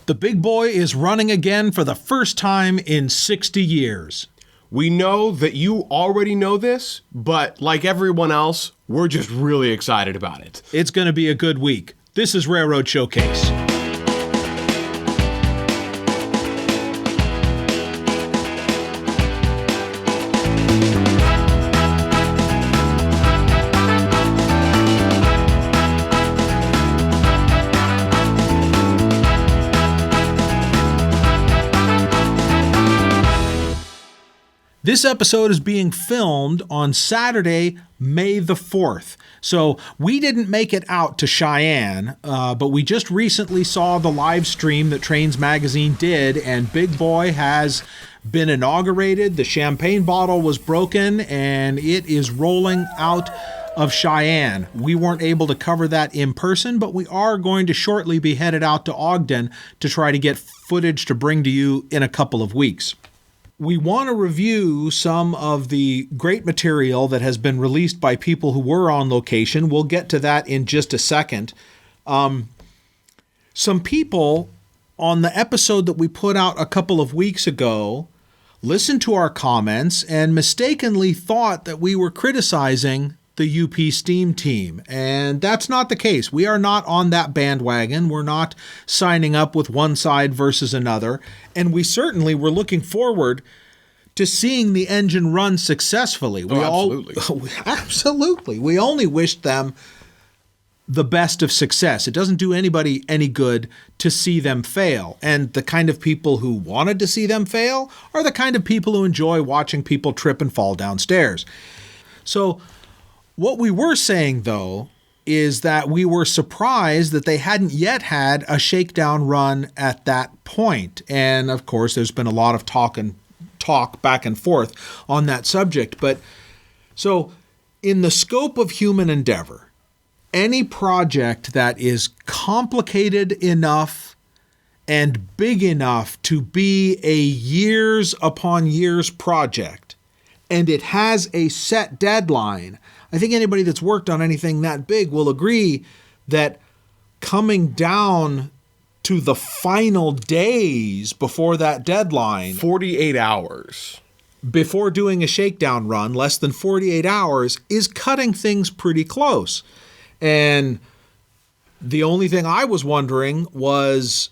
The big boy is running again for the first time in 60 years. We know that you already know this, but like everyone else, we're just really excited about it. It's going to be a good week. This is Railroad Showcase. This episode is being filmed on Saturday, May the 4th. So we didn't make it out to Cheyenne, but we just recently saw the live stream that Trains Magazine did, and Big Boy has been inaugurated. The champagne bottle was broken, and it is rolling out of Cheyenne. We weren't able to cover that in person, but we are going to shortly be headed out to Ogden to try to get footage to bring to you in a couple of weeks. We want to review some of the great material that has been released by people who were on location. We'll get to that in just a second. Some people on the episode that we put out a couple of weeks ago listened to our comments and mistakenly thought that we were criticizing the UP Steam team, and that's not the case. We are not on that bandwagon. We're not signing up with one side versus another, and we certainly were looking forward to seeing the engine run successfully. Absolutely. We only wished them the best of success. It doesn't do anybody any good to see them fail, and the kind of people who wanted to see them fail are the kind of people who enjoy watching people trip and fall downstairs. So what we were saying, though, is that we were surprised that they hadn't yet had a shakedown run at that point. And, of course, there's been a lot of talk back and forth on that subject. But so in the scope of human endeavor, any project that is complicated enough and big enough to be a years upon years project, and it has a set deadline, I think anybody that's worked on anything that big will agree that coming down to the final days before that deadline, 48 hours before doing a shakedown run, less than 48 hours, is cutting things pretty close. And the only thing I was wondering was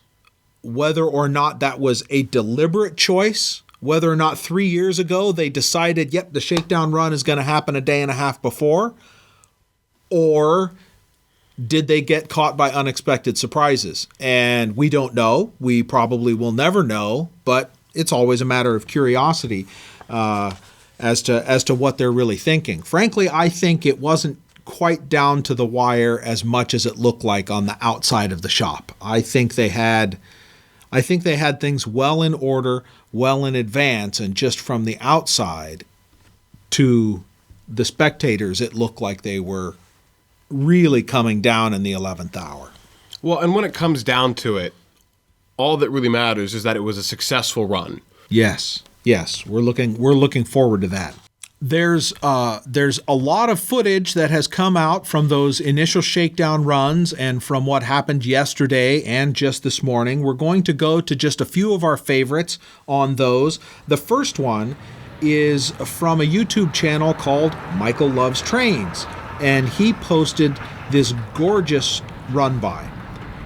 whether or not that was a deliberate choice, whether or not 3 years ago they decided, yep, the shakedown run is going to happen a day and a half before, or did they get caught by unexpected surprises? And we don't know. We probably will never know, but it's always a matter of curiosity as to what they're really thinking. Frankly, I think it wasn't quite down to the wire as much as it looked like on the outside of the shop. I think they had things well in order, well in advance, and just from the outside to the spectators, it looked like they were really coming down in the 11th hour. Well, and when it comes down to it, all that really matters is that it was a successful run. Yes, we're looking forward to that. There's a lot of footage that has come out from those initial shakedown runs and from what happened yesterday and just this morning. We're going to go to just a few of our favorites on those. The first one is from a YouTube channel called MichaelLovesTrains, and he posted this gorgeous run by.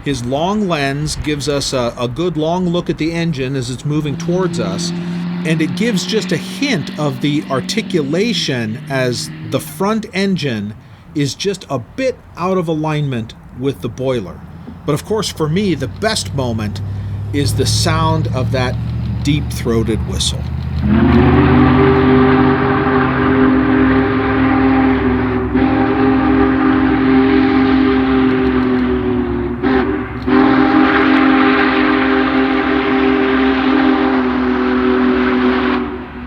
His long lens gives us a good long look at the engine as it's moving towards us, and it gives just a hint of the articulation as the front engine is just a bit out of alignment with the boiler. But of course, for me, the best moment is the sound of that deep-throated whistle.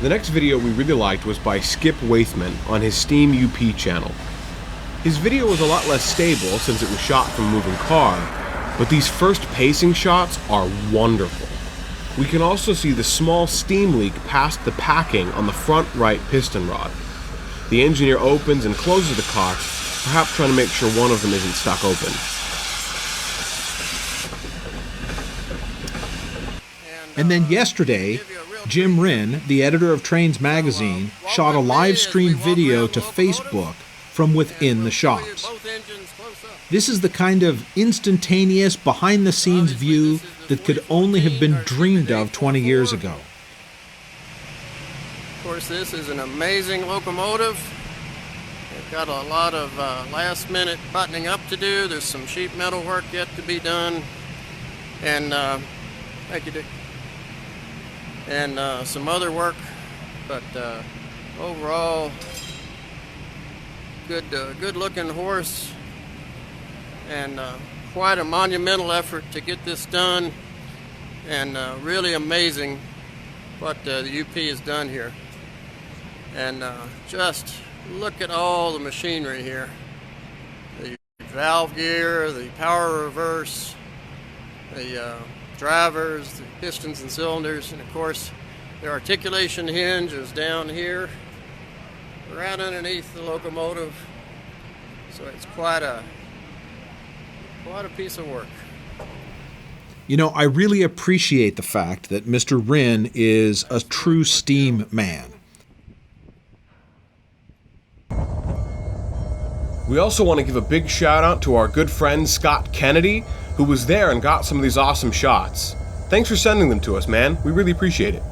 The next video we really liked was by Skip Weitman on his Steam UP channel. His video was a lot less stable since it was shot from a moving car, but these first pacing shots are wonderful. We can also see the small steam leak past the packing on the front right piston rod. The engineer opens and closes the cocks, perhaps trying to make sure one of them isn't stuck open. And then yesterday, Jim Wrinn, the editor of Trains magazine, shot a live stream video to Facebook from within the shops. This is the kind of instantaneous, behind-the-scenes view that could only have been dreamed of 20 years ago. Of course, this is an amazing locomotive. They've got a lot of last-minute buttoning up to do. There's some sheet metal work yet to be done. And, thank you, Dick. And some other work. But overall, good-looking horse. And quite a monumental effort to get this done. And really amazing what the UP has done here. And just look at all the machinery here. The valve gear, the power reverse, the drivers, the pistons and cylinders, and of course the articulation hinge is down here, right underneath the locomotive. So it's quite a piece of work. You know, I really appreciate the fact that Mr. Wrinn is a true steam man. We also want to give a big shout out to our good friend Scott Kennedy, who was there and got some of these awesome shots. Thanks for sending them to us, man. We really appreciate it.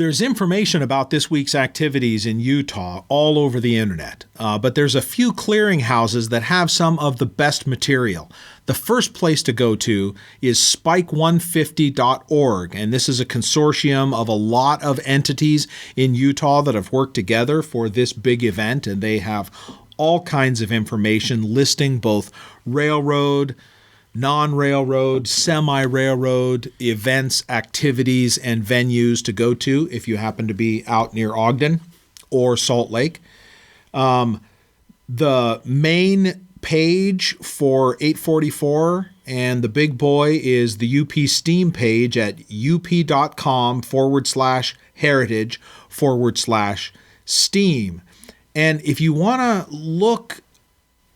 There's information about this week's activities in Utah all over the internet, but there's a few clearinghouses that have some of the best material. The first place to go to is spike150.org, and this is a consortium of a lot of entities in Utah that have worked together for this big event, and they have all kinds of information listing both railroad, non-railroad, semi-railroad events, activities, and venues to go to if you happen to be out near Ogden or Salt Lake. The main page for 844 and the big boy is the UP Steam page at up.com/heritage/steam. And if you want to look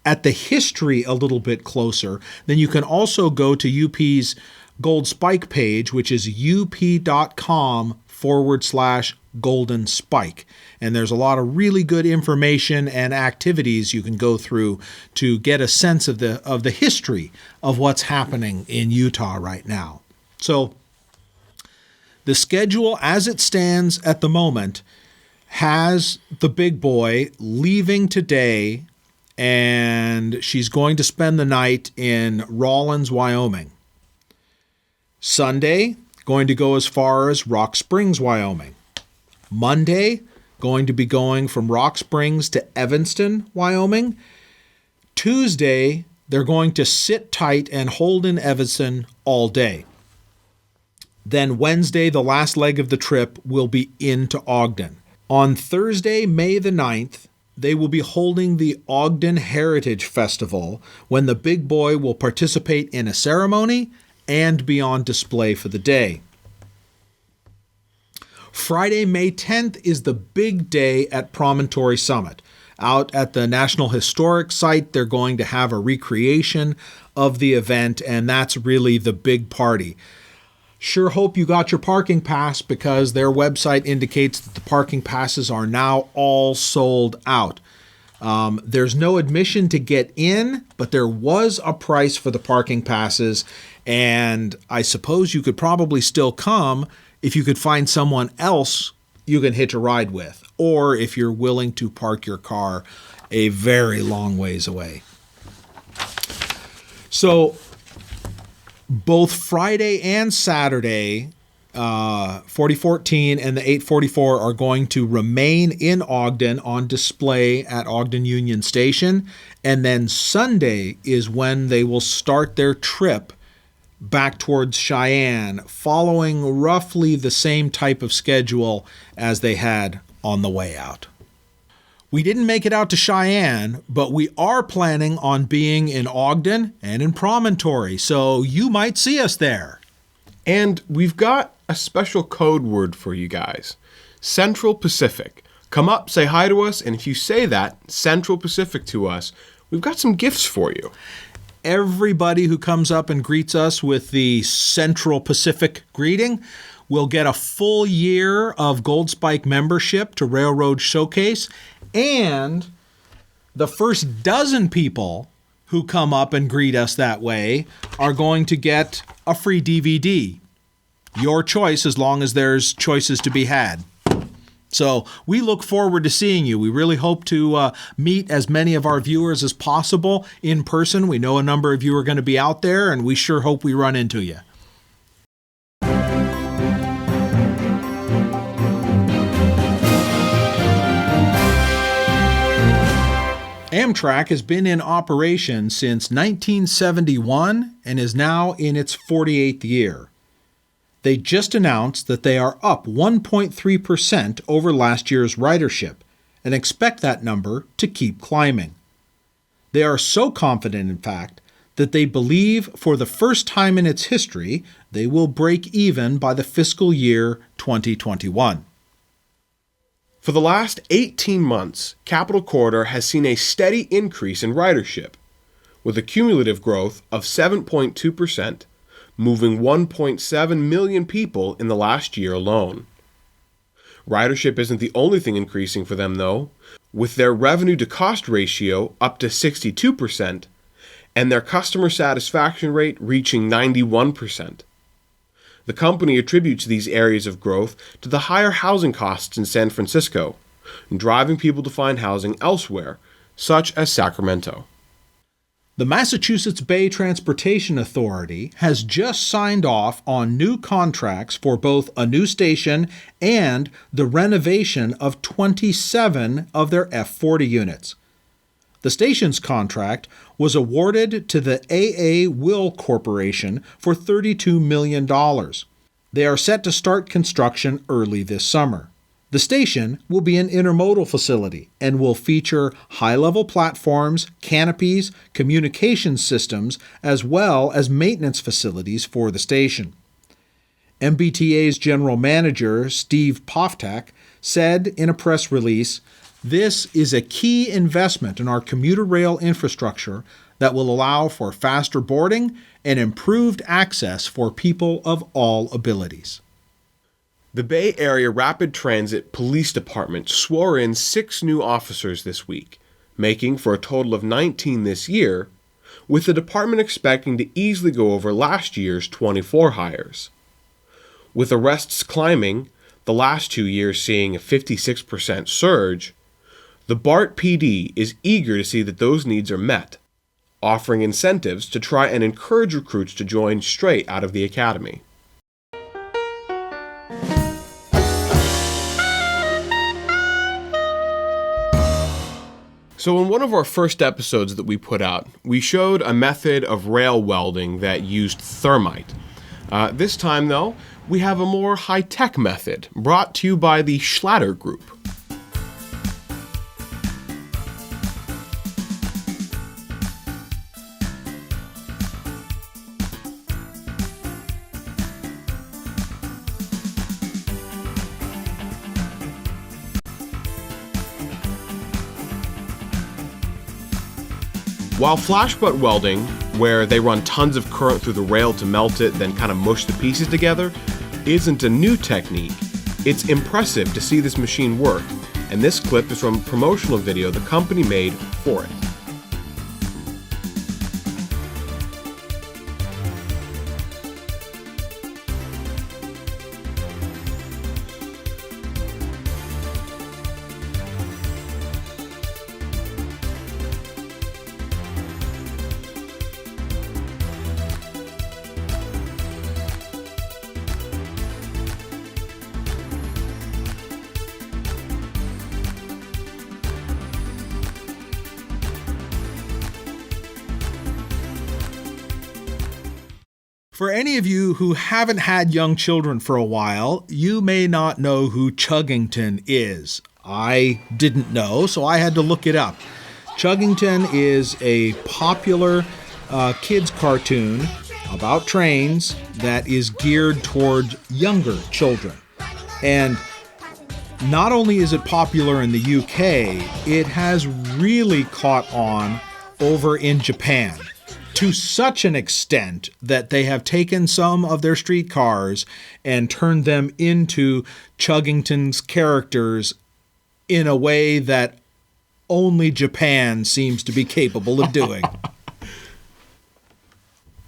at the history a little bit closer, then you can also go to UP's Gold Spike page, which is up.com/Golden Spike. And there's a lot of really good information and activities you can go through to get a sense of the history of what's happening in Utah right now. So the schedule as it stands at the moment has the big boy leaving today, and she's going to spend the night in Rawlins, Wyoming. Sunday, going to go as far as Rock Springs, Wyoming. Monday, going to be going from Rock Springs to Evanston, Wyoming. Tuesday, they're going to sit tight and hold in Evanston all day. Then Wednesday, the last leg of the trip, will be into Ogden. On Thursday, May the 9th, they will be holding the Ogden Heritage Festival, when the big boy will participate in a ceremony and be on display for the day. Friday, May 10th is the big day at Promontory Summit. Out at the National Historic Site, they're going to have a recreation of the event, and that's really the big party. Sure hope you got your parking pass, because their website indicates that the parking passes are now all sold out. There's no admission to get in, but there was a price for the parking passes, and I suppose you could probably still come if you could find someone else you can hitch a ride with, or if you're willing to park your car a very long ways away. So both Friday and Saturday, 4014 and the 844 are going to remain in Ogden on display at Ogden Union Station. And then Sunday is when they will start their trip back towards Cheyenne, following roughly the same type of schedule as they had on the way out. We didn't make it out to Cheyenne, but we are planning on being in Ogden and in Promontory, so you might see us there. And we've got a special code word for you guys. Central Pacific. Come up, say hi to us, and if you say that, Central Pacific to us, we've got some gifts for you. Everybody who comes up and greets us with the Central Pacific greeting will get a full year of Gold Spike membership to Railroad Showcase, and the first dozen people who come up and greet us that way are going to get a free DVD. Your choice, as long as there's choices to be had. So we look forward to seeing you. We really hope to meet as many of our viewers as possible in person. We know a number of you are going to be out there, and we sure hope we run into you. AMTRAK has been in operation since 1971 and is now in its 48th year. They just announced that they are up 1.3% over last year's ridership and expect that number to keep climbing. They are so confident, in fact, that they believe for the first time in its history they will break even by the fiscal year 2021. For the last 18 months, Capital Corridor has seen a steady increase in ridership, with a cumulative growth of 7.2%, moving 1.7 million people in the last year alone. Ridership isn't the only thing increasing for them, though, with their revenue-to-cost ratio up to 62% and their customer satisfaction rate reaching 91%. The company attributes these areas of growth to the higher housing costs in San Francisco, driving people to find housing elsewhere, such as Sacramento. The Massachusetts Bay Transportation Authority has just signed off on new contracts for both a new station and the renovation of 27 of their F40 units. The station's contract was awarded to the A.A. Will Corporation for $32 million. They are set to start construction early this summer. The station will be an intermodal facility and will feature high-level platforms, canopies, communication systems, as well as maintenance facilities for the station. MBTA's general manager, Steve Poftak, said in a press release, "This is a key investment in our commuter rail infrastructure that will allow for faster boarding and improved access for people of all abilities." The Bay Area Rapid Transit Police Department swore in 6 new officers this week, making for a total of 19 this year, with the department expecting to easily go over last year's 24 hires. With arrests climbing, the last 2 years seeing a 56% surge, the BART PD is eager to see that those needs are met, offering incentives to try and encourage recruits to join straight out of the academy. So in one of our first episodes that we put out, we showed a method of rail welding that used thermite. This time, though, we have a more high-tech method brought to you by the SCHLATTER group. While flash butt welding, where they run tons of current through the rail to melt it, then kind of mush the pieces together, isn't a new technique, it's impressive to see this machine work, and this clip is from a promotional video the company made for it. For any of you who haven't had young children for a while, you may not know who Chugginton is. I didn't know, so I had to look it up. Chugginton is a popular kids cartoon about trains that is geared toward younger children. And not only is it popular in the UK, it has really caught on over in Japan, to such an extent that they have taken some of their streetcars and turned them into Chugginton's characters in a way that only Japan seems to be capable of doing.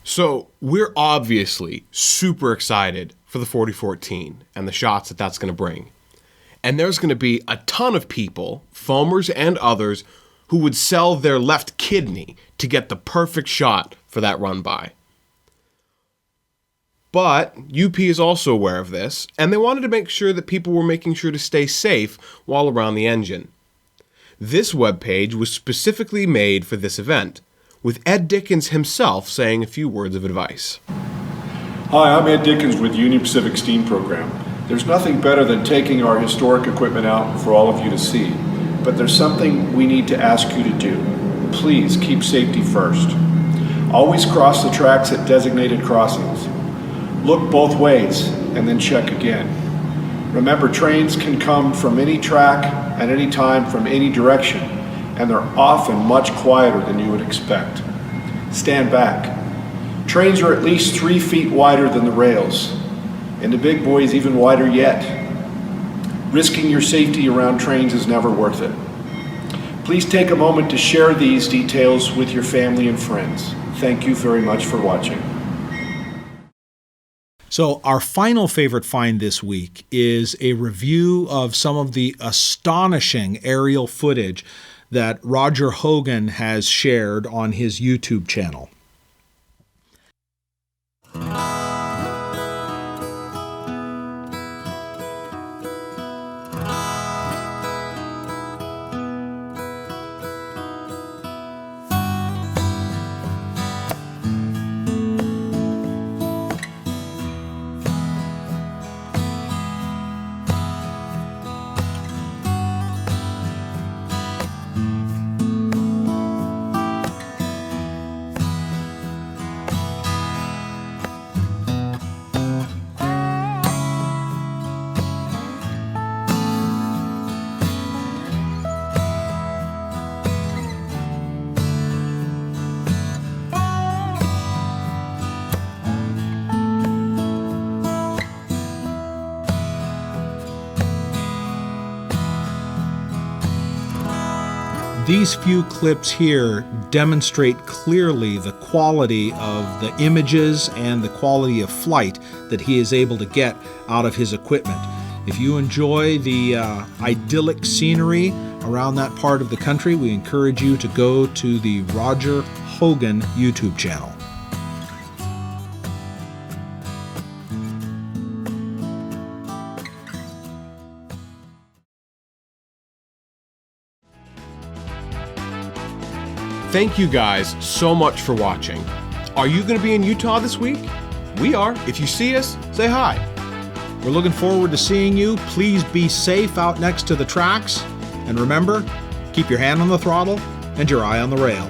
So we're obviously super excited for the 4014 and the shots that that's going to bring. And there's going to be a ton of people, foamers and others, who would sell their left kidney to get the perfect shot for that run by. But UP is also aware of this, and they wanted to make sure that people were making sure to stay safe while around the engine. This webpage was specifically made for this event, with Ed Dickens himself saying a few words of advice. Hi, I'm Ed Dickens with Union Pacific Steam Program. There's nothing better than taking our historic equipment out for all of you to see. But there's something we need to ask you to do. Please keep safety first. Always cross the tracks at designated crossings. Look both ways and then check again. Remember, trains can come from any track at any time from any direction, and they're often much quieter than you would expect. Stand back. Trains are at least 3 feet wider than the rails, and the big boys even wider yet. Risking your safety around trains is never worth it. Please take a moment to share these details with your family and friends. Thank you very much for watching. So our final favorite find this week is a review of some of the astonishing aerial footage that Roger Hogan has shared on his YouTube channel. These few clips here demonstrate clearly the quality of the images and the quality of flight that he is able to get out of his equipment. If you enjoy the idyllic scenery around that part of the country, we encourage you to go to the Roger Hogan YouTube channel. thank you guys so much for watching. Are you going to be in Utah this week? We are. If you see us, say hi. We're looking forward to seeing you. Please be safe out next to the tracks. And remember, keep your hand on the throttle and your eye on the rail.